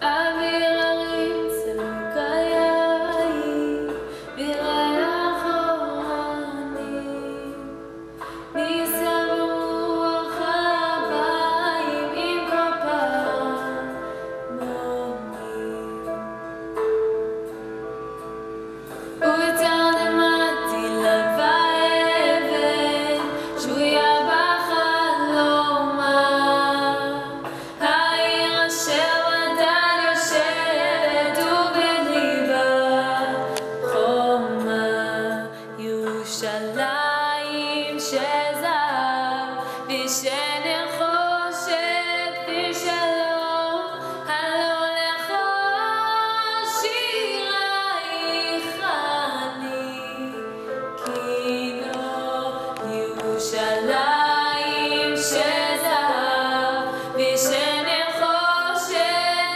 אוויר הרים צלוק היין, וירח אורנים, נישא ברוח הבאים עם כל פעמונים. ובתרדמת תלווה אבן, שבויה בחלומה, העיר אשר בדד יושבת ובליבה חומה. ירושלים של זהב ושל נחושת ושלום, הלא לכל שירייך אני כינור. ירושלים של זהב ושל נחושת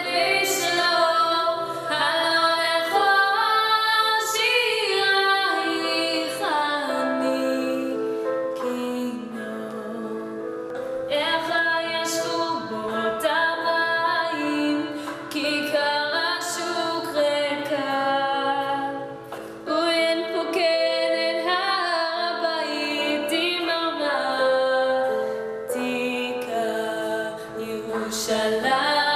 ושלום, הלא לכל שירייך אני כינור. איך ישבו באותם מים, כיכר השוק ריקה, ואין פוקד את הר הבית עם ארמתיקה. ירושלים